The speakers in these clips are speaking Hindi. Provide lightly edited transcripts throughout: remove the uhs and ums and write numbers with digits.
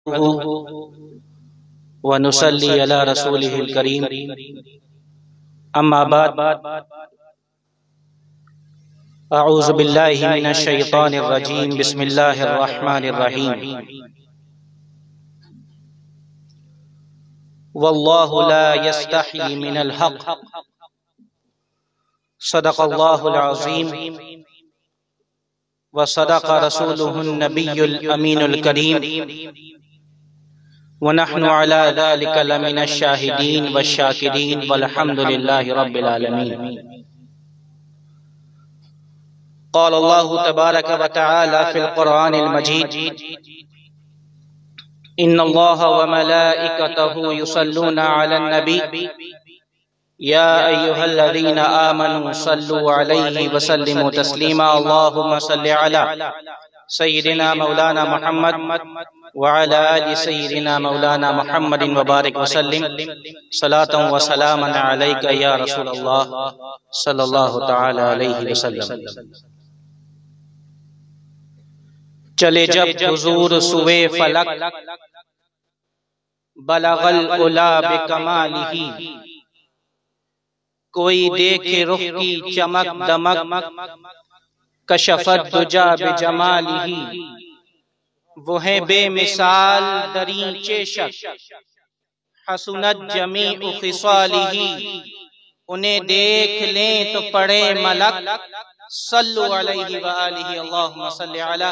व नुसल्ली अला रसूलिहिल करीम। अम्मा बाद, अऊज़ु बिल्लाहि मिनश शैतानिर रजीम। बिस्मिल्लाहिर रहमानिर रहीम। वल्लाहु ला यस्तही मिनल हक़। सदक़ल्लाहुल अज़ीम व सदक़ रसूलुहुन नबियुल अमीनुल करीम। व नहनु अला ज़ालिका लमिनश शाहिदीन वश्शाकिरीन वल्हम्दुलिल्लाहि रब्बिल आलमीन। क़ाल अल्लाहु तबारक व तआला फ़िल क़ुरआनिल मजीद, इन्नल्लाहा व मलाइकतहु युसल्लूना अलन नबी या अय्युहल्लज़ीना आमनू सल्लु अलैहि व सल्लिमू तस्लीमा। अल्लाहुम्मा सल्लि अला सय्यिदिना मौलाना मुहम्मद व अला आलि सय्यिदिना मौलाना मुहम्मदिन व बारिक व सल्लिम सलातन व सलामन अलैका या रसूलल्लाह सल्लल्लाहु तआला अलैहि वसल्लम। चले जब हुजूर सुवे फलक, बलगल उला बिकमालिही। कोई देखे रुख की चमक दमक, कशफत दुजा बिजमालिही। वो है बेमिसाल दरींचे शक, हसनत जमीउ खिसालिही। उन्हें देख लें तो पड़े मलक, सल्लु अलैहि व आलिहि। अल्लाहुम्मा सल्लि अला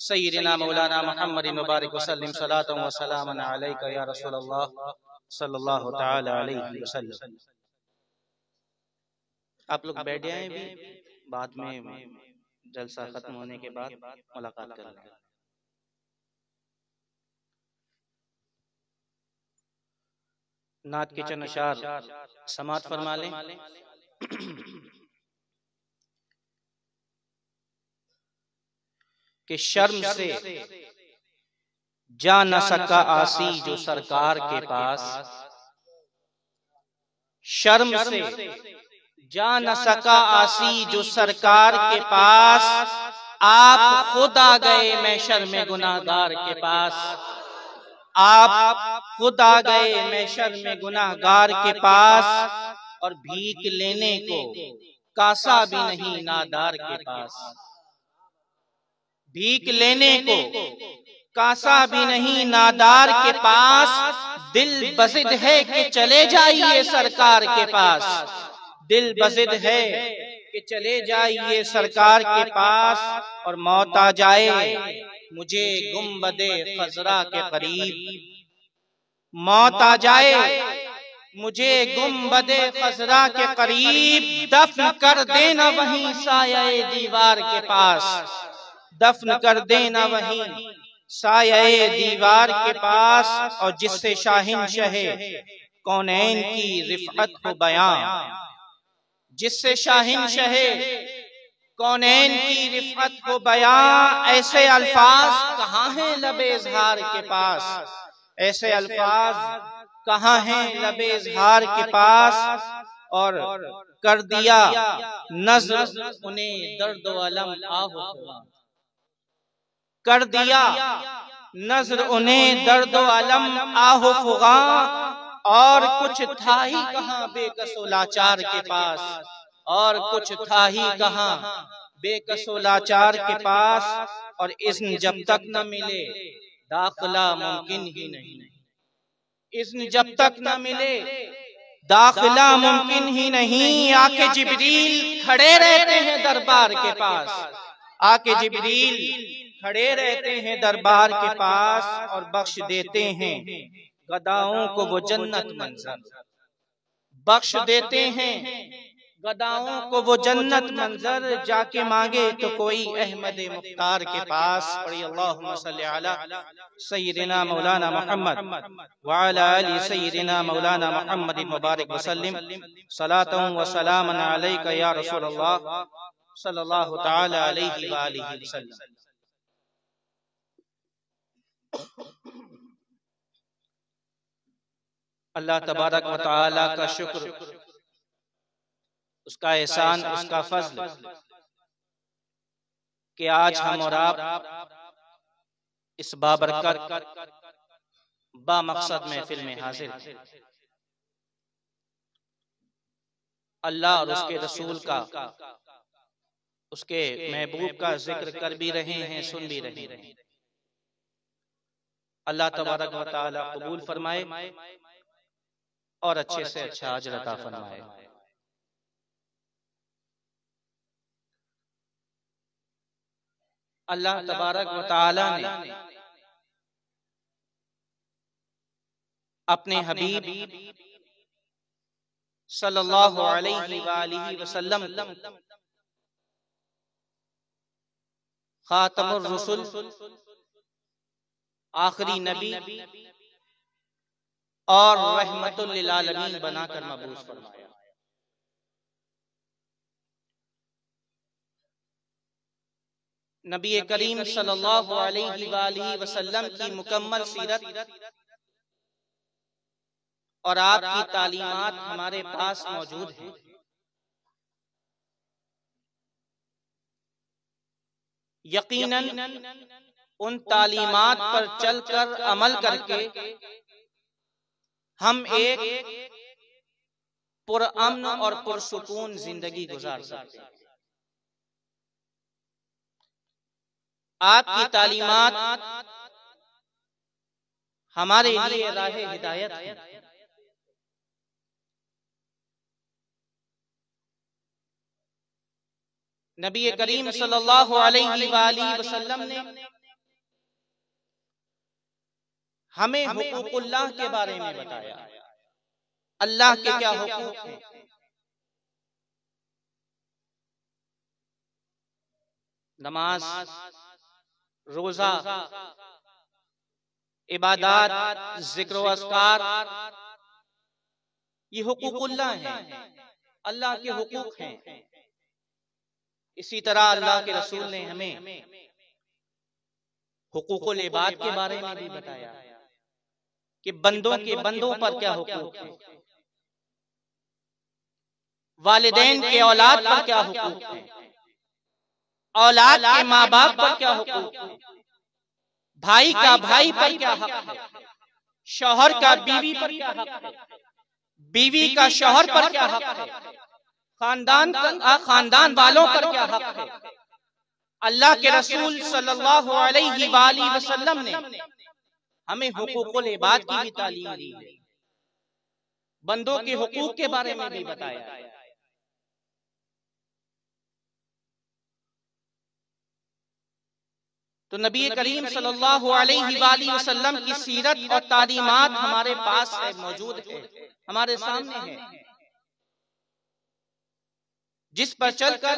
सय्यिदिना मौलाना मुहम्मदिन व बारिक व सल्लिम सलातन व सलामन अलैका या रसूलल्लाह सल्लल्लाहु तआला अलैहि वसल्लम। आप लोग बैठ जाएं, भी बाद में जलसा खत्म होने के बाद मुलाकात कर लेंगे। नात के चंद अशार समात फरमा लें। कि शर्म से जा न सका आसी जो सरकार के पास। शर्म से जा न सका आसी जो सरकार के पास। आप खुद आ गए महशर में गुनाहगार के पास। आप खुद आ गए महशर में गुनाहगार के पास। और भीख लेने को कासा भी नहीं नादार के पास। भीख लेने को कासा भी नहीं नादार के पास। दिल बज़िद है कि चले जाइए सरकार के पास। दिल बज़िद है कि चले जाइए सरकार के पास। और मौत आ जाए मुझे गुंबदे खज़रा के करीब। मौत आ जाए मुझे गुंबदे खज़रा के करीब। दफन कर देना वहीं साये दीवार के पास। दफन कर देना वहीं साये दीवार के पास। और जिससे शाहिन शहे कौनैन की रिफ़अत हो बयां। जिससे शाहिन शहे कौनैन की रिफ़अत हो बयां। ऐसे अल्फाज कहाँ हैं लबे इज़हार के पास। ऐसे अल्फाज कहाँ हैं लबे इज़हार के पास। और कर दिया नज़्र उन्हें दर्द व अलम आहो। कर दिया नज़्र उन्हें दर्द व अलम आहो फुगा। और कुछ था ही कहाँ बेकसो लाचार के पास। और कुछ था ही कहाँ बेकसो लाचार के पास। और इज़्न जब तक न मिले दाखिला मुमकिन ही नहीं। इज़्न जब तक न मिले दाखिला मुमकिन ही नहीं। आके जिब्रील खड़े रहते हैं दरबार के पास। आके जिब्रील खड़े रहते हैं दरबार के पास। और बख्श देते हैं गदाओं को वो जन्नत मंज़र। बख्श देते हैं गदाओं को वो जन्नत मंज़र। जाके मांगे तो कोई अहमद मुख्तार के पास। पढ़िए अल्लाहुम्मा सल्लि अला सय्यिदिना मौलाना मुहम्मद व अला आलि सय्यिदिना मौलाना मुहम्मदिन व बारिक व सल्लिम सलातन व सलामन अलैका या रसूलल्लाह सल्लल्लाहु तआला अलैहि व आलिहि वसल्लम। अल्लाह तबारक व तआला का शुक्र, उसका एहसान, उसका फज़्ल कि आज हम और आप इस बाबरकत बामकसद महफिल में हाजिर अल्लाह और उसके रसूल का, उसके महबूब का जिक्र कर भी रहे हैं, सुन भी रहे हैं। अल्लाह तबारक व तआला कबूल फरमाए और अच्छे से अच्छा अजर अता फरमाए। अल्लाह तबारक व तआला ने अपने हबीब सल्लल्लाहु अलैहि वसल्लम खातमुर रसूल, आखिरी नबी और रहमतुल लिल आलमीन बनाकर मबूस फरमाया। नबी करीम सल्लल्लाहु अलैहि वसल्लम की मुकम्मल सीरत और आपकी तालीमात हमारे पास मौजूद है। यकीनन उन तालीमात पर चलकर अमल करके हम एक पुरअमन और पुरसुकून जिंदगी गुजार सकते हैं। आपकी तालीमात हमारे लिए राह हिदायत है। नबी करीम सल्लल्लाहु अलैहि वसल्लम ने हमें हुकूकुल्लाह के बारे में बताया। अल्लाह के क्या हुकूक हैं। नमाज, रोजा, इबादत, जिक्र व अस्कार, ये हुकूकुल्लाह हैं, अल्लाह के हुकूक हैं। इसी तरह अल्लाह के रसूल ने हमें हुकूकुल इबाद के बारे में भी बताया कि बंदों पर क्या हुकूक है, वालिदैन के औलाद पर क्या हुकूक है, औलाद के माँ बाप पर क्या हुकूक है, भाई का भाई पर क्या हक है, शौहर का बीवी पर क्या हक है, बीवी का शौहर पर क्या हक है, खानदान वालों पर क्या हक है। अल्लाह के रसूल सल्लल्लाहु अलैहि वसल्लम ने हमें हुकूकुल इबाद की भी तालीम दी है, बंदों के हुकूक के बारे में भी बताया। तो नबी करीम सल्लल्लाहु अलैहि वसल्लम की सीरत और तालीमात हमारे पास मौजूद है, हमारे सामने है, जिस पर चलकर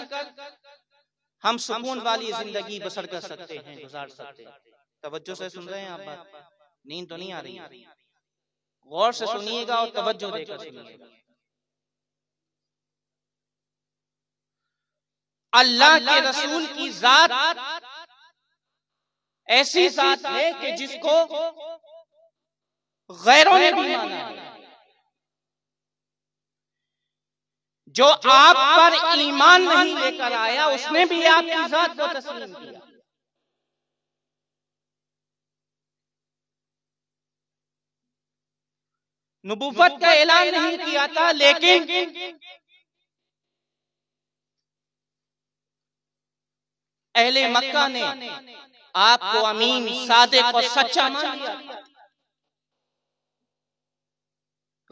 हम सुकून वाली जिंदगी बसर कर सकते हैं, गुजार सकते हैं। तवज्जो से सुन रहे हैं आप बात? नींद तो नहीं आ रही? गौर से सुनिएगा और तवज्जो देकर सुनिएगा। अल्लाह के रसूल की जात ऐसी जात है कि जिसको गैरों ने भी माना है। जो आप पर ईमान नहीं लेकर आया उसने भी आपकी जात को तस्लीम किया। नबुव्वत का ऐलान नहीं किया था, लेकिन अहले मक्का ने आपको अमीन, सादिक और सच्चा मान लिया।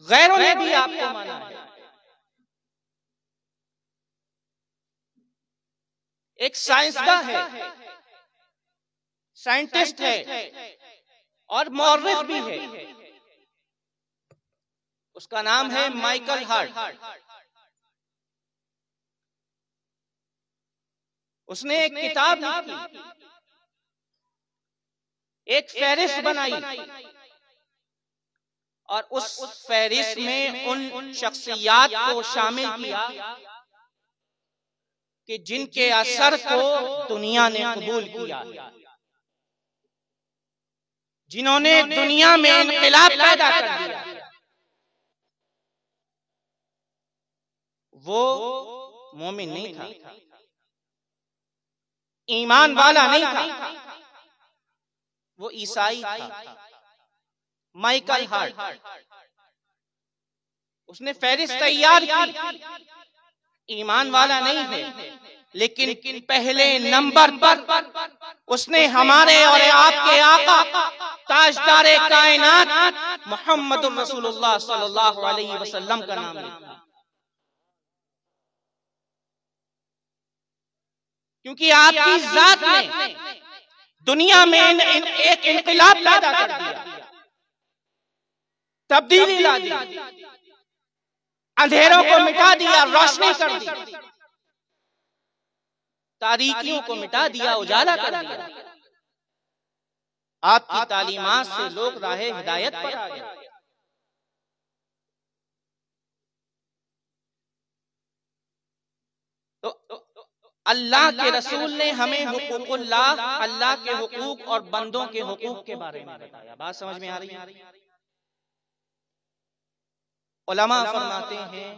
गैरों ने भी आपको माना है। एक साइंसदान है, साइंटिस्ट है और मौर्रिख भी है, उसका नाम है माइकल हार्ट। उसने एक किताब लिखी, एक फहरिस्त बनाई और उस फहरिस्त में उन शख्सियात को शामिल किया कि जिनके असर को दुनिया ने कबूल किया, जिन्होंने दुनिया में इनकलाब पैदा कर दिया। वो मोमिन नहीं था, ईमान वाला नहीं था, वो ईसाई था, माइकल हार्ट। उसने फहरिस्त तैयार की, ईमान वाला नहीं है, लेकिन पहले नंबर पर उसने हमारे और आपके आका ताजदारे कायनात मुहम्मदुर रसूलुल्लाह सल्लल्लाहु अलैहि वसल्लम का नाम लिखा, क्योंकि आपकी जात ने दुनिया में एक इनकलाब पैदा कर दिया, तब्दीली ला दी, अंधेरों को मिटा दिया, रोशनी कर दी, तारीकियों को मिटा दिया, उजाला कर दिया। आपकी तालीमात से लोग राहे हिदायत पर आ गए। तो अल्लाह के रसूल ने हमें हुकूकुल्लाह, अल्लाह के हुकूक और बंदों के हुकूक के बारे में बताया। बात समझ में आ रही है? उलमा फरमाते हैं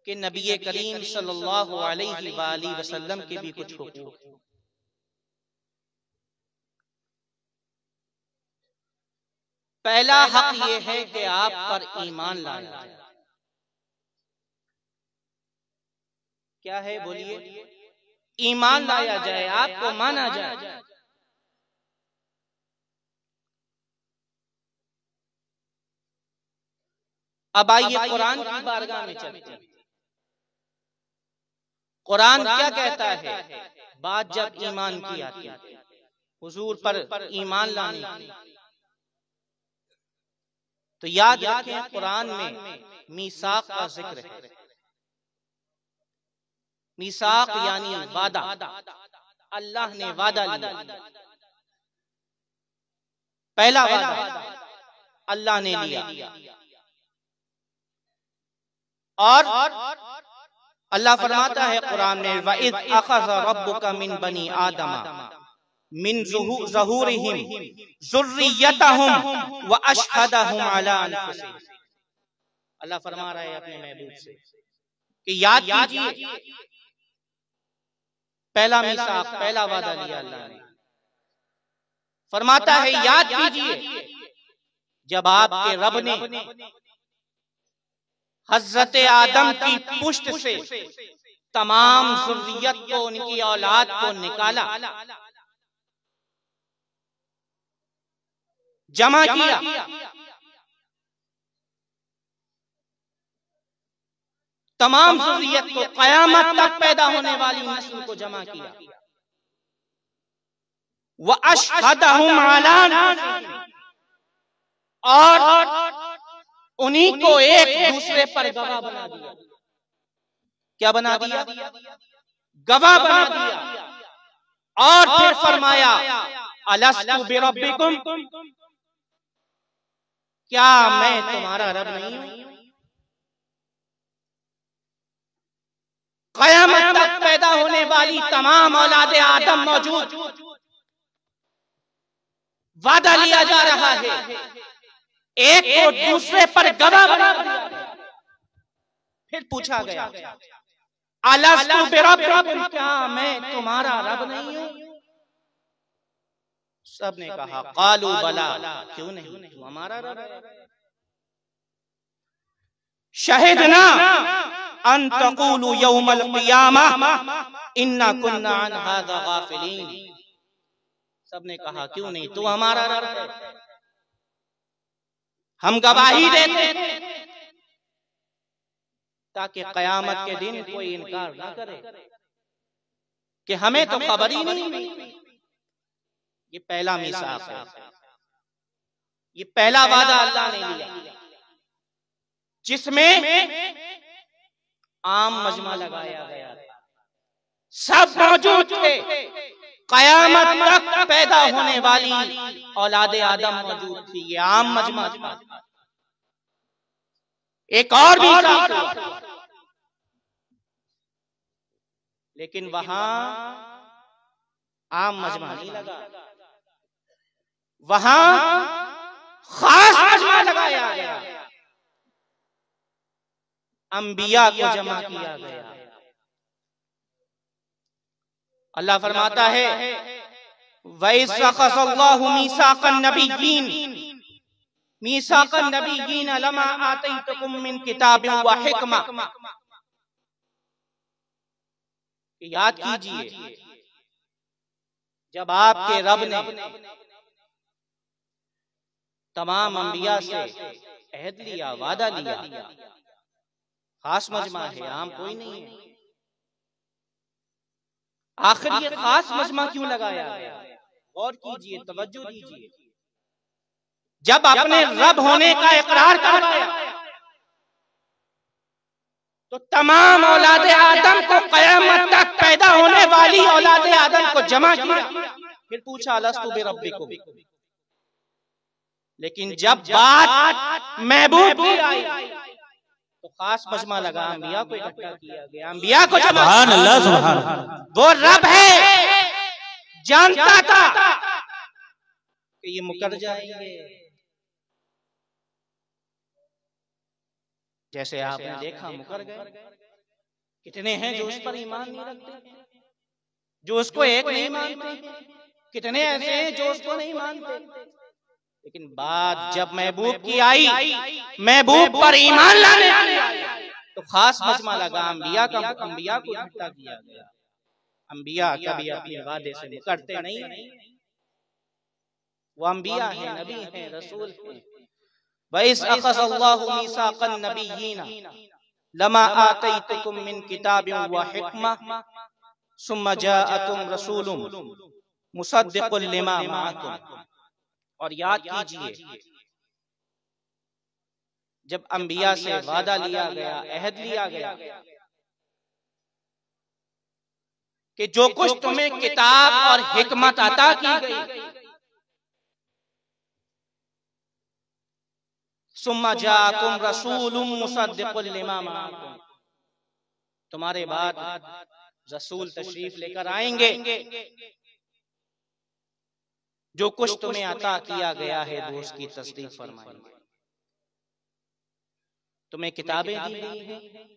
कि नबी करीम सल्लल्लाहु अलैहि वसल्लम के भी कुछ हुकूक हैं। पहला हक ये है कि आप पर ईमान लाया जाए। क्या है बोलिए? ईमान लाया जाए, आपको माना जाए। अब आइए कुरान की बारगाह में चलते हैं। कुरान क्या कहता है बात जब ईमान की आती है, हुजूर पर ईमान लाने की, तो याद रखें कुरान में मीसाक का जिक्र है। मीसाक यानी वादा, अल्लाह ने वादा लिया। पहला वादा अल्लाह ने लिया, और अल्लाह फरमाता है कुरान में, वइद अखज़ रब्बुका मिन बनी आदम मिन ज़ुहूरिहिम ज़ुर्रियतहुम व अशहदहुम अला अनफुसिहिम। अल्लाह फरमा रहा है अपने महबूब से कि याद कीजिए, पहला मीसाक, पहला वादा लिया अल्लाह ने। फरमाता है याद कीजिए जब आपके रब ने हजरत आदम की पुष्ट से तमाम ज़ुर्रियत को, उनकी औलाद को निकाला, जमा किया, तमाम ज़ुर्रियत को, क़यामत तक पैदा होने वाली नस्ल को जमा किया। व अशहदहुम अला अनफुसिहिम, और उन्हीं को एक दूसरे पर गवाह बना दिया। क्या बना दिया? गवाह बना दिया। और फिर फरमाया अलस्तु बिरब्बिकुम, क्या मैं तुम्हारा रब नहीं हूं? क़यामत तक पैदा होने वाली तमाम औलादे आदम मौजूद, वादा लिया जा रहा है, एक को दूसरे पर गवाह बना दिया। फिर पूछा गया अलस्तु बिरब्बिकुम, क्या मैं तुम्हारा रब नहीं हूं? सब ने कहा कालू बला, क्यों नहीं, तू हमारा रब है। शहिदना अन तक़ूलू यौमल क़ियामह इन्ना कुन्ना अन हाज़ा गाफ़िलीन। सब ने कहा क्यों नहीं, तू हमारा रब है, हम गवाही देते ताकि क़यामत के दिन कोई इनकार ना करे कि हमें तो खबर ही नहीं। ये पहला मीसाक है, ये पहला वादा अल्लाह ने लिया, जिसमें आम मजमा लगाया गया था, सब मौजूद थे, क़यामत तक पैदा होने वाली औलादे आदम मौजूद थी। ये आम मजमा था। एक और भी था, लेकिन वहां आम मजमा नहीं लगा, वहां खास मजमा लगाया गया, अंबिया को जमा किया गया। अल्लाह फरमाता है वइज़अख़ज़ल्लाहु मीसाक़न नबिय्यीन मीसाक़न नबिय्यीन लमा आतैतुकुम मिन किताबिन व हिक्मा। याद कीजिए जब आपके रब ने तमाम अंबिया से अहद लिया, वादा लिया, खास मजमा है, आम कोई नहीं है। आखिर ये खास मजमा क्यों लगाया गया? गौर कीजिए, तवज्जो दीजिए। जब अपने रब होने का इकरार करवाया तो तमाम औलाद आदम को क़यामत तक पैदा होने वाली औलाद आदम को जमा किया, फिर पूछा अलस्तु बिरब्बिकुम। लेकिन जब बात महबूब की आई तो खास मजमा लगा, अंबिया को इकट्ठा किया गया, अंबिया को जमा। सुभान अल्लाह, सुभान अल्लाह। वो रब है, जानता था कि ये मुकर जाएंगे। जैसे आपने देखा मुकर गए। कितने हैं जो उस पर ईमान नहीं रखते, जो उसको एक नहीं मानते, कितने ऐसे हैं जो उसको नहीं मानते। लेकिन बात जब महबूब की आई, महबूब पर ईमान लाने तो खास मजमा लगा, अंबिया को इकट्ठा किया गया। अंबिया कभी अपने वादे से मुकरते नहीं, वो अंबिया है, नबी है, रसूल है। वइज़अख़ज़ल्लाहु मीसाक़न नबिय्यीन लमा आतैतुकुम मिन किताबिन व हिक्मा सुम्मा जाअकुम रसूलुम मुसद्दिक़ुल लिमा मअकुम। और याद कीजिए जब अंबिया से वादा लिया गया, अहद लिया गया कि जो कुछ तुम्हें किताब और हिकमत अता की गई, सुम्मा जाअकुम रसूलुम मुसद्दिक़ुल लिमा मअकुम, तुम्हारे बाद रसूल तशरीफ लेकर आएंगे, जो कुछ तुम्हें अता किया गया है वो उसकी तस्दीक फरमाएंगे। तुम्हें किताबें दी गई हैं,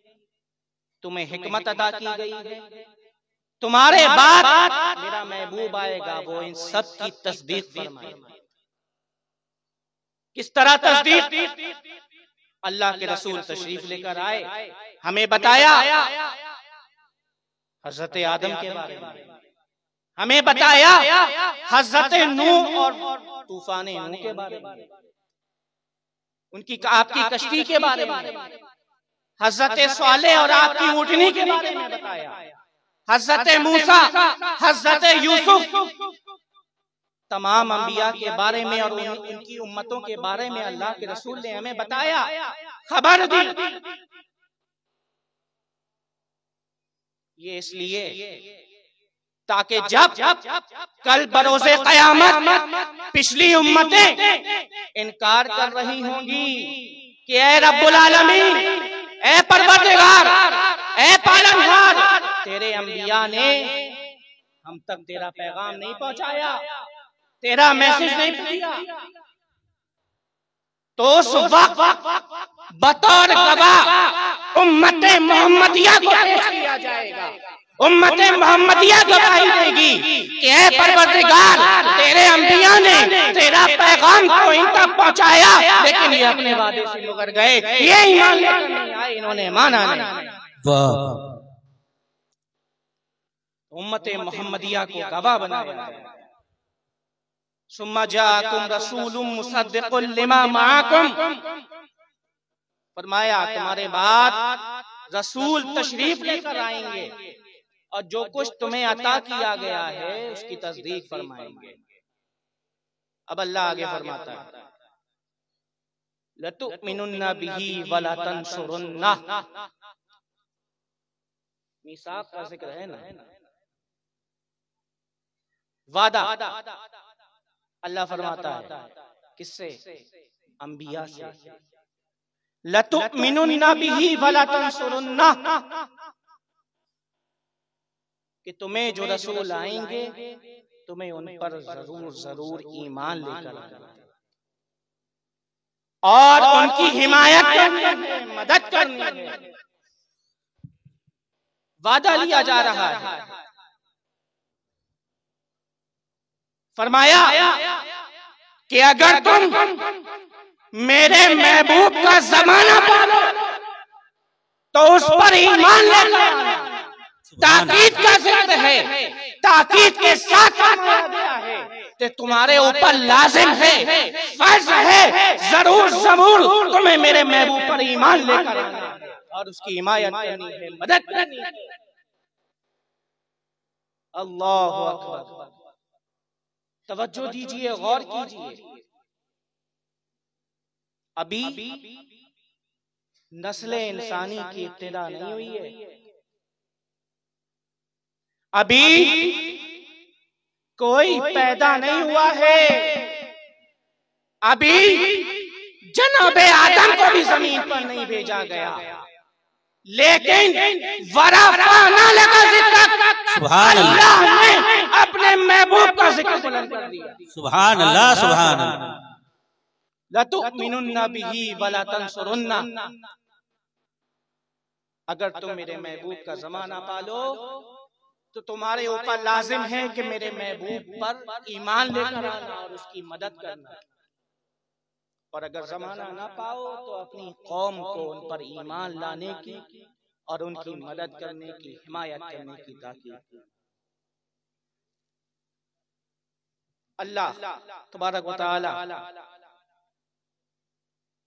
तुम्हें हिकमत अता की गई है, तुम्हारे बाद मेरा महबूब आएगा, वो इन सब की तस्दीक फरमाएगा। किस तरह तस्दीक? अल्लाह के रसूल तशरीफ लेकर आए, हमें बताया हजरत आदम के बारे में, हमें बताया हजरत नूह और तूफान नूह के बारे में, उनकी आपकी कश्ती के बारे में, हजरत सालेह और आपकी ऊँटनी के बारे में बताया, हजरत मूसा, हजरत यूसुफ, तमाम अंबिया के बारे में और उनकी उम्मतों के बारे में अल्लाह के रसूल ने हमें बताया, खबर दी। ये इसलिए ताकि जब कल बरोज़े क़यामत पिछली उम्मतें इनकार कर रही होंगी कि ए रब्बुल आलमीन, ए परवरदिगार, ए पालनहार, तेरे अंबिया ने हम तक तेरा पैगाम नहीं पहुंचाया, तेरा मैसेज नहीं दिया, तो उस वक्त बतौर गवाह उम्मते मोहम्मदिया को पेश किया जाएगा। उम्मते मोहम्मदिया गवाही देगी कि ऐ परवरदिगार, तेरे अंबिया ने तेरा पैगाम तो इन तक पहुंचाया, लेकिन ये अपने वादे से मुकर गए, ये ईमान लेकर नहीं आए, इन्होंने माना नहीं। उम्मते मोहम्मदिया को गवाह बनाया। सुम्मा जाअकुम रसूलुम मुसद्दिक़ुल लिमा मअकुम, फरमाया तुम्हारे बाद रसूल तशरीफ लेकर आएंगे और जो कुछ तुम्हें अता किया गया है उसकी तस्दीक फरमाएंगे। अब अल्लाह आगे फरमाता है लतुमिनुन्ना बिही वला तंसुरुन्ना। मीसाक का जिक्र है ना, वादा अल्लाह फरमाता है किससे? अंबिया से। लतुमिनुन्ना बिही वला तंसुरुन्ना, कि तुम्हें जो रसूल आएंगे तुम्हें उन पर जरूर जरूर ईमान लेकर आना और उनकी हिमायत करनी है, मदद करनी है। वादा लिया जा रहा है फरमाया कि अगर तुम मेरे महबूब का जमाना पालो तो उस पर ईमान लेकर ताकीद का जिक्र है, ताकीद के साथ फरमाया गया है कि तुम्हारे ऊपर लाजिम है, फर्ज है, जरूर जरूर तुम्हें मेरे महबूब पर ईमान लेकर आना है और उसकी हिमायत करनी है, मदद करनी है। अल्लाहु अकबर। तवज्जो दीजिए, गौर कीजिए। अभी नस्ले इंसानी की इब्तिदा नहीं हुई है, अभी कोई पैदा नहीं हुआ है, अभी जनाबे आदम को भी जमीन पर नहीं भेजा गया, लेकिन अल्लाह ने अपने महबूब का जिक्र बुलंद कर दिया। सुभान अल्लाह, सुभान अल्लाह। लतुमिनुन्ना बिही वला तंसुरुन्ना, अगर तुम मेरे महबूब का जमाना पालो तो तुम्हारे ऊपर लाजिम है कि मेरे महबूब पर ईमान लेकर आना और उसकी मदद करना, और अगर जमाना ना पाओ तो अपनी कौम को उन पर ईमान लाने की और उनकी मदद करने की, हिमायत करने की ताकीद। अल्लाह तबारक व तआला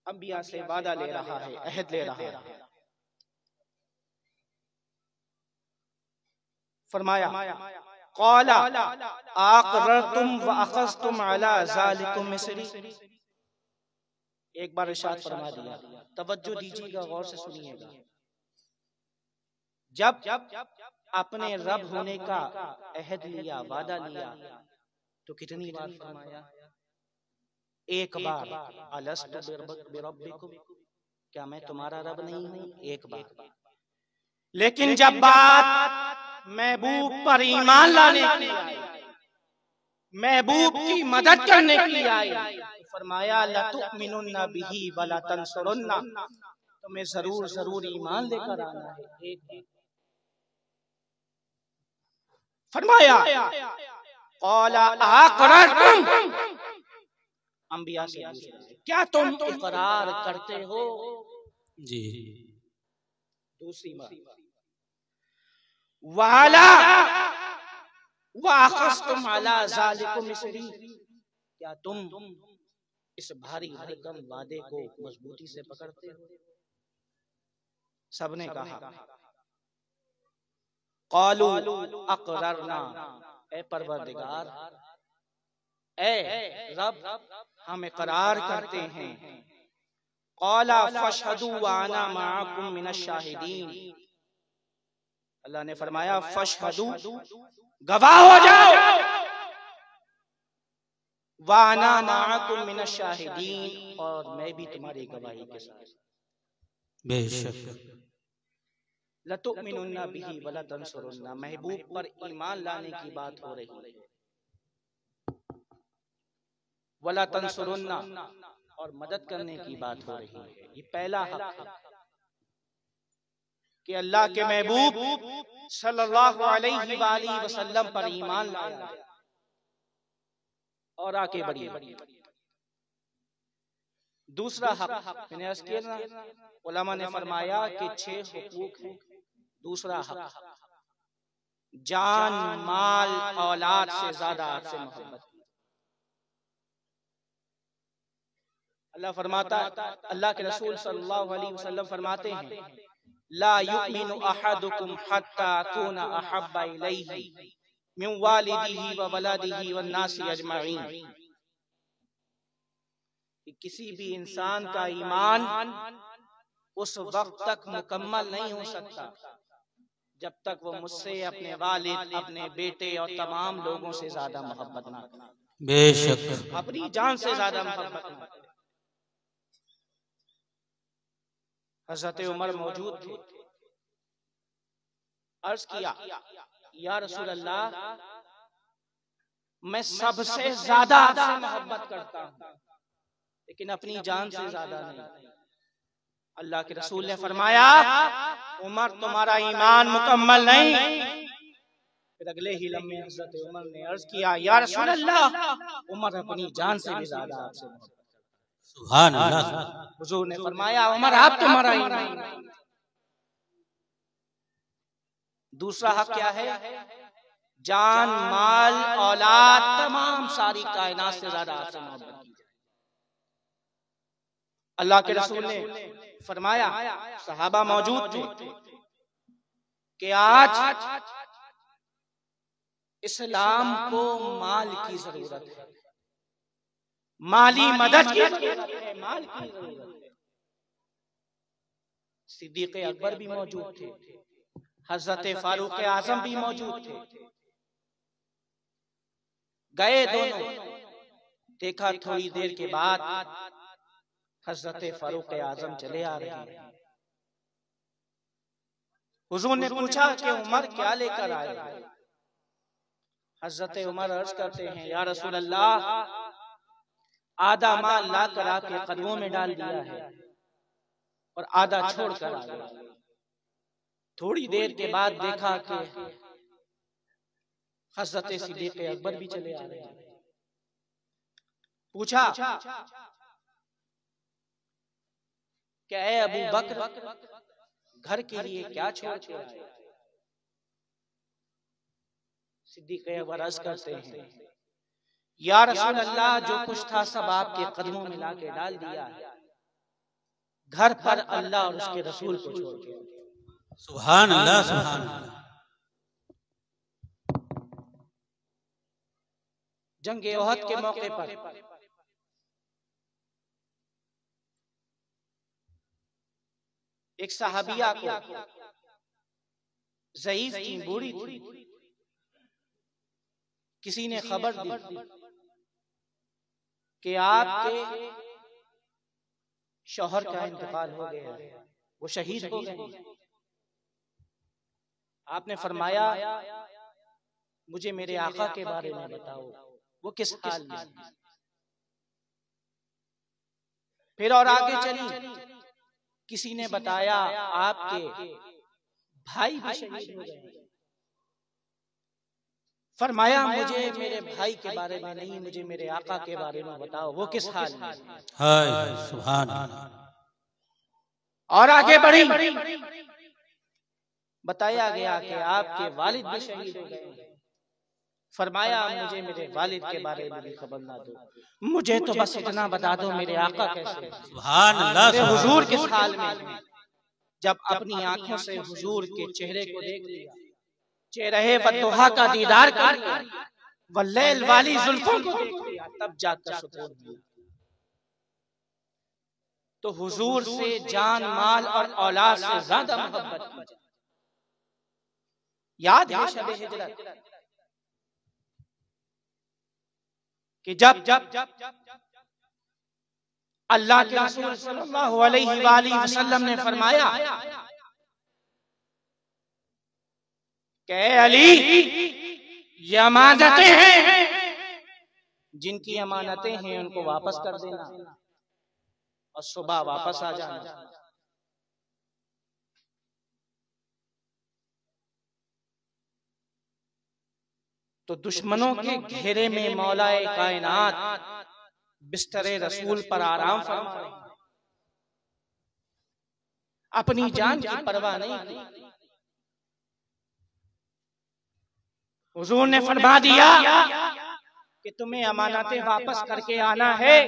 अंबिया से वादा ले रहा है, अहद ले रहा है। फरमाया क़ाला अक़ररतुम व अख़ज़तुम अला ज़ालिकुम मिस्री। एक बार इरशाद फरमा दिया, तवज्जो दीजिएगा, गौर से सुनिएगा। जब अपने रब होने का अहद लिया, वादा लिया, तो कितनी बार फरमाया? एक बार, अलस्तु बिरब्बिकुम, क्या मैं तुम्हारा रब नहीं हूं? एक बार। लेकिन जब बात महबूब पर ईमान लाने की आई, महबूब की मदद करने की आई, तो फरमाया लतुमिनुन्ना बिही वला तंसुरुन्ना, तुम्हें जरूर जरूर ईमान लेकर आना है। एक बार फरमाया क़ाला अक़ररतुम, अंबिया से क्या तुम इकरार करते हो? जी। दूसरी बात, वाला वअख़ज़तुम अला ज़ालिकुम मिस्री, क्या तुम इस भारी भरकम वादे को मजबूती से पकड़ते हो? सबने कहा क़ालू अक़ररना, ए परवरदिगार, ए रब, हम इकरार करते हैं। क़ाला फ़शहदू व अना मअकुम मिनश शाहिदीन, अल्लाह ने फरमाया फ़शहदू, गवाह हो जाओ, व अना मअकुम मिनश शाहिदीन, और मैं भी तुम्हारी गवाही के साथ। बेशक लतुमिनुन्ना बिही वला तंसुरुन्ना, महबूब पर ईमान लाने की बात हो रही है, वला तंसुरुन्ना, और मदद करने की बात हो रही है। ये पहला हक है कि अल्लाह के महबूब सल्लल्लाहु अलैहि वसल्लम पर ईमान लाया और आगे बढ़िए। दूसरा हक मैंने अर्ज किया ना, उलमा ने फरमाया कि 6 हुकूक हैं। दूसरा हक, जान माल औलाद से ज्यादा आपसे मोहब्बत। अल्लाह फरमाता, अल्लाह के रसूल सल्लल्लाहु अलैहि वसल्लम फरमाते हैं, ला युमिनु अहदुकुम हत्ता अकूना अहब्बा इलैहि मिन वालिदिही व वलदिही वन नासी अजमईन। किसी भी इंसान का ईमान उस वक्त तक मुकम्मल नहीं हो सकता जब तक वो मुझसे, अपने वालिद, अपने बेटे और तमाम लोगों से ज्यादा मोहब्बत ना करे। बेशक अपनी जान से ज्यादा मोहब्बत ना करे। हज़रत उमर मौजूद थे, अर्ज किया, या रसूल अल्लाह, मैं सबसे ज्यादा आपसे मोहब्बत करता हूँ, लेकिन अपनी जान से ज्यादा नहीं। अल्लाह के रसूल ने फरमाया, उमर, तुम्हारा ईमान मुकम्मल नहीं, फिर अगले ही लम्हे हज़रत उमर ने अर्ज किया, या रसूल अल्लाह, उमर अपनी जान से भी ज्यादा आपसे मोहब्बत करता है। सुभान अल्लाह। हुजूर ने फरमाया, उमर आप तो मरा ही नहीं। दूसरा हक क्या है? जान, माल, औलाद, तमाम सारी कायनात से ज्यादा आपसे मोहब्बत की जाए। अल्लाह के रसूल ने फरमाया, सहाबा मौजूद थे, कि आज इस्लाम को माल की जरूरत है, माली मदद की जरूरत है, माल की जरूरत है। सिद्दीक अकबर भी मौजूद थे, हजरत फारूक आजम भी मौजूद थे। गए दोनों, देखा थोड़ी देर के बाद हजरत फारूक आजम चले आ रहे हैं। हुजूर ने पूछा कि उमर क्या लेकर आए? हजरत उमर अर्ज करते हैं, या रसूल अल्लाह, आधा माल लाकर आपके कदमों में डाल दिया है और आधा छोड़ कर आ गया। थोड़ी देर के बाद देखा कि हजरत सिद्दीक अकबर भी चले आ रहे हैं। पूछा कि ऐ अबू बकर, घर के लिए क्या छोड़ के आए? सिद्दीक अकबर अर्ज करते हैं, या रसूल अल्लाह, जो कुछ था सब आपके कदमों में लाके डाल दिया है, घर पर अल्लाह और उसके रसूल को छोड़ के। सुभान अल्लाह, सुभान अल्लाह। जंग ओहद के मौके पर एक सहाबिया को, ज़ईफ थी, बूढ़ी थी, किसी ने खबर दी कि आपके शौहर का इंतकाल हो गया है, वो शहीद हो गए। आपने फरमाया, मुझे मेरे आका के बारे में बताओ, वो किस हाल में? फिर और आगे चली, किसी ने बताया आपके भाई भी शहीद हो गए। फरमाया, मुझे मेरे भाई के बारे में नहीं, मुझे मेरे आका के बारे में बताओ, वो किस हाल में? हाय सुभान अल्लाह। और आगे बढ़ी, बताया गया कि आपके वालिद भी शहीद हो गए। फरमाया, मुझे मेरे वालिद के बारे में भी खबर ना दो, मुझे तो बस इतना बता दो मेरे आका कैसे, सुभान अल्लाह, हुजूर किस हाल में। जब अपनी आंखों से हुजूर के चेहरे को देख लिया, चेहरे वद्दुहा का दीदार कर लिया, वल्लैल वाली जुल्फों को देख लिया, तब जाकर सुकून मिला। तो हुजूर से जान, माल और औलाद से ज्यादा मोहब्बत की जाए। याद है शब हिजरत कि जब अल्लाह के रसूल सल्लल्लाहु अलैहि वसल्लम ने फरमाया कि अली, ये अमानतें हैं, जिनकी अमानतें हैं उनको वापस कर देना और सुबह वापस आ जाना। तो दुश्मनों के घेरे में मौलाए कायनात बिस्तरे रसूल पर आराम फरमा रहे, अपनी जान की परवाह नहीं की। हुजूर ने फरमा दिया कि तुम्हें अमानतें वापस करके आना है,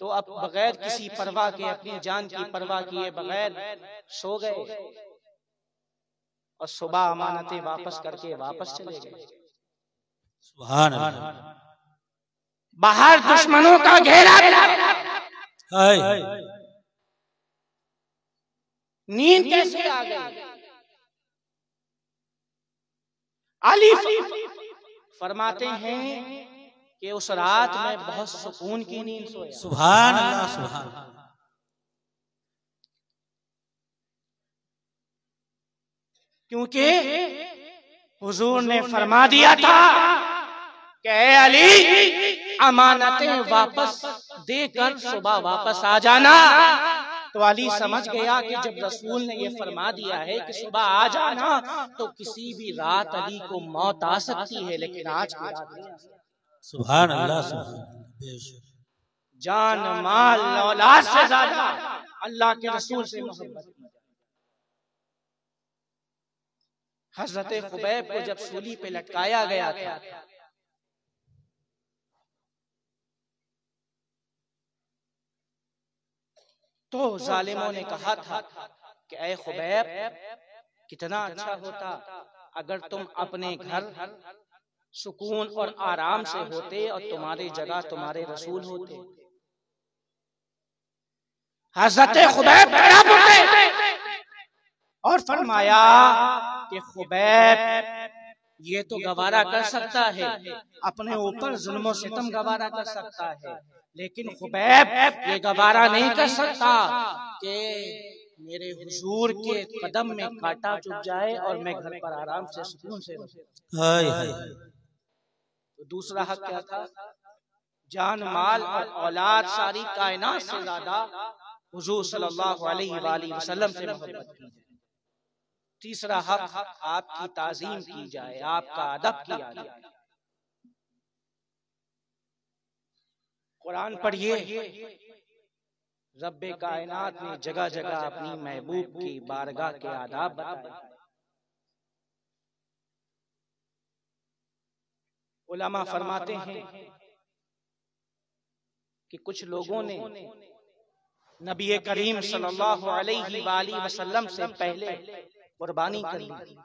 तो अब बगैर किसी परवाह के, अपनी जान की परवाह किए बगैर सो गए और सुबह अमानतें वापस करके वापस चले गए। सुभान अल्लाह। बाहर दुश्मनों का घेरा, नींद कैसे आ गई? अली फरमाते हैं कि उस रात में बहुत सुकून की नींद सोया। सुभान अल्लाह, सुभान अल्लाह। क्योंकि हुजूर ने फरमा दिया था कि ऐ अली, अमानतें वापस देकर सुबह वापस आ जाना, तो अली समझ गया कि जब रसूल ने ये फरमा दिया है कि सुबह आ जाना, तो किसी भी रात अली को मौत आ सकती है, लेकिन आज की रात नहीं आ सकती। सुभान अल्लाह, सुभान अल्लाह। जान माल औलाद से ज्यादा अल्लाह के रसूल से मोहब्बत की। हजरत खुबैब को जब सूली पे लटकाया गया था, तो जालिमों ने कहा था कि ऐ खुबैब, कितना अच्छा होता अगर तुम अपने घर सुकून और आराम से होते और तुम्हारी जगह तुम्हारे रसूल होते। हज़रत खुबैब खड़ा उठे और फरमाया कि खुबैब ये तो गवारा कर सकता है, अपने ऊपर जुल्म सितम गवारा कर सकता है, लेकिन खुबैब ये गवारा नहीं कर सकता कि मेरे हुजूर के कदम में कांटा चुभ जाए और मैं घर पर आराम से सुकून से रहूं। तो दूसरा हक क्या था? जान माल और औलाद सारी कायनात से ज्यादा हुजूर सल्लल्लाहु अलैहि वसल्लम से मोहब्बत की जाए। तीसरा हक आपकी ताजीम की जाए, आपका अदब किया जाए। कुरान पढ़िए, रब्बे कायनात ने जगह जगह अपनी महबूब की बारगाह के आदाब बताए। उलमा फरमाते हैं कि कुछ लोगों ने नबी करीम सल्लल्लाहु अलैहि वसल्लम से पहले कुर्बानी कर ली।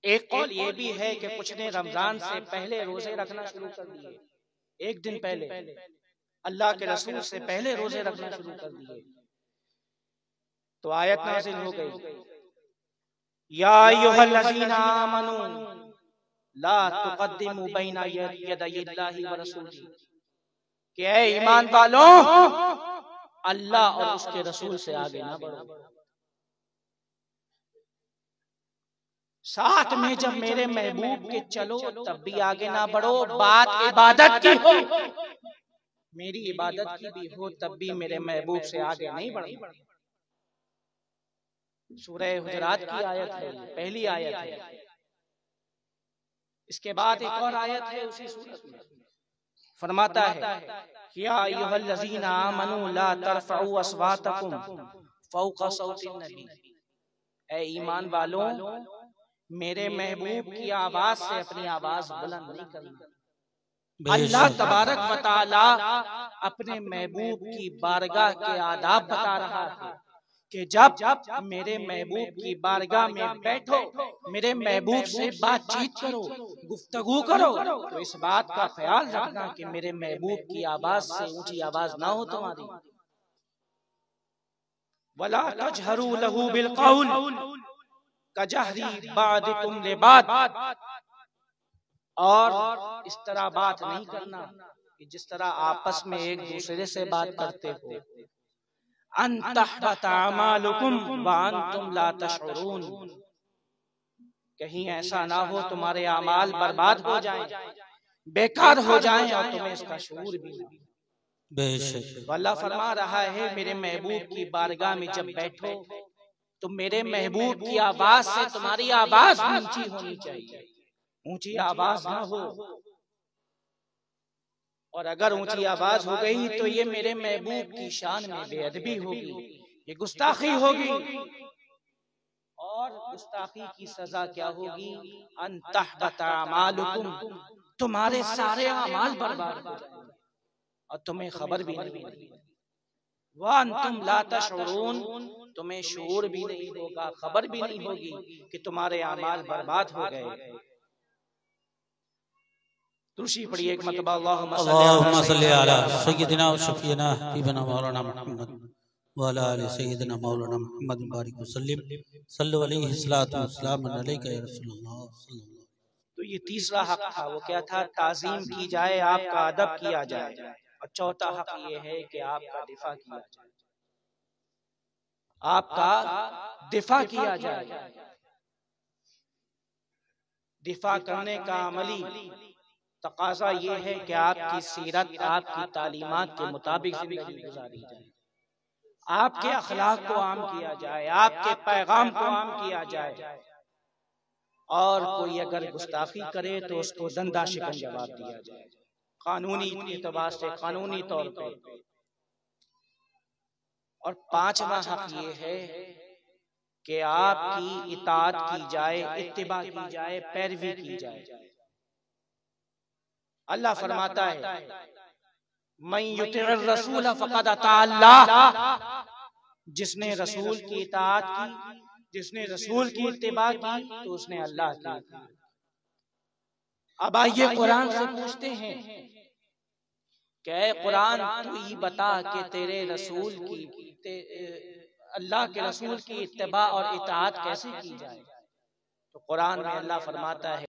एक कौल ये भी है कि कुछ ने रमजान से पहले रोजे रखना शुरू कर दिए, एक दिन पहले अल्लाह के रसूल से पहले रोजे रखना शुरू कर दिए। तो आयत नाज़िल हो गई, या अय्युहल्लज़ीना आमनू ला तुक़द्दिमू बैना यदयिल्लाहि व रसूलिही, कि ऐ ईमान वालों, अल्लाह और उसके रसूल से आगे ना बढ़ो। साथ में जब मेरे महबूब के चलो तब भी आगे ना बढ़ो। बात इबादत की हो, मेरी इबादत की भी हो, तब भी मेरे महबूब से आगे नहीं बढ़ो। सूरह हुजरात की आयत है, पहली आयत है। इसके बाद एक और आयत है उसी सूरत में, फरमाता है या अय्युहल्लज़ीना आमनू ला तरफ़ऊ अस्वातकुम फ़ौक़ सौतिन नबी, ऐ ईमान वालों, मेरे महबूब की आवाज से अपनी आवाज बुलंद नहीं करना। अल्लाह तबारक व तआला अपने महबूब की बारगाह के आदाब बता रहा है कि जब मेरे महबूब की बारगाह में बैठो, मेरे महबूब से बातचीत करो, गुफ्तगू करो, तो इस बात का ख्याल रखना कि मेरे महबूब की आवाज से ऊंची आवाज ना हो तुम्हारी। वला तजहरू लहू बिलक़ौल कजहरी बादिकुम लिबाद, और इस तरह बात नहीं करना कि जिस तरह आपस में एक दूसरे से बात करते हो। अन तहबत अमालुकुम व अंतुम ला तशउरून, कहीं ऐसा ना हो तुम्हारे अमाल बर्बाद हो जाएं, बेकार हो जाएं और तुम्हें इसका शऊर भी ना। बेशक अल्लाह फरमा रहा है, मेरे महबूब की बारगाह में जब बैठो तो मेरे महबूब की आवाज से तुम्हारी आवाज ऊंची होनी चाहिए, ऊंची आवाज ना हो। और अगर ऊंची आवाज हो गई तो ये मेरे महबूब की शान में बेअदबी होगी, ये गुस्ताखी होगी। और गुस्ताखी की सजा क्या होगी? अन तहबत अमालुकुम, तुम्हारे सारे अमाल बर्बाद हो जाएंगे और तुम्हें खबर भी नहीं होगी। व अंतुम ला तशउरून, तुम्हें शऊर भी नहीं होगा, खबर भी नहीं होगी कि तुम्हारे अमाल बर्बाद हो गए। तुलसी पढ़िए एक मरतबा, अल्लाहुम्मा सल्ली अला सय्यिदिना व शफीना हबीबना मौलाना मुहम्मद व अला आलि सय्यिदिना मौलाना मुहम्मद बारिक वसल्लिम सल्लु अलैहि सल्लतु वस्सलाम अलैका या रसूलल्लाह। तो ये तीसरा हक था, वो क्या था? ताज़ीम की जाए, आपका अदब किया जाए। और चौथा हक ये है कि आपका दिफा किया जाए, आपका दिफा किया जाए। दिफा करने का अमली तकाजा ये है कि आपकी सीरत, आपकी तालीमात के मुताबिक जिंदगी गुजारी जाए, आपके अखलाक को आम किया जाए, आपके पैगाम को आम किया जाए, और कोई अगर गुस्ताखी करे तो उसको दंदा शिकन जवाब दिया जाए, कानूनी एतबार से, कानूनी तौर पे। और पांचवा हक ये है कि आपकी इताअत की जाए, इत्तिबा की जाए, पैरवी की जाए। अल्लाह फरमाता है मन युतिर रसूल फक़द अता अल्लाह, जिसने रसूल की इताअत की, जिसने रसूल की इत्तिबा की, तो उसने अल्लाह की। अब आइए कुरान से पूछते हैं कि ऐ कुरान तू ही बता कि तेरे रसूल की, अल्लाह के रसूल की इत्तिबा और इताअत कैसे की जाए। तो कुरान में अल्लाह फरमाता है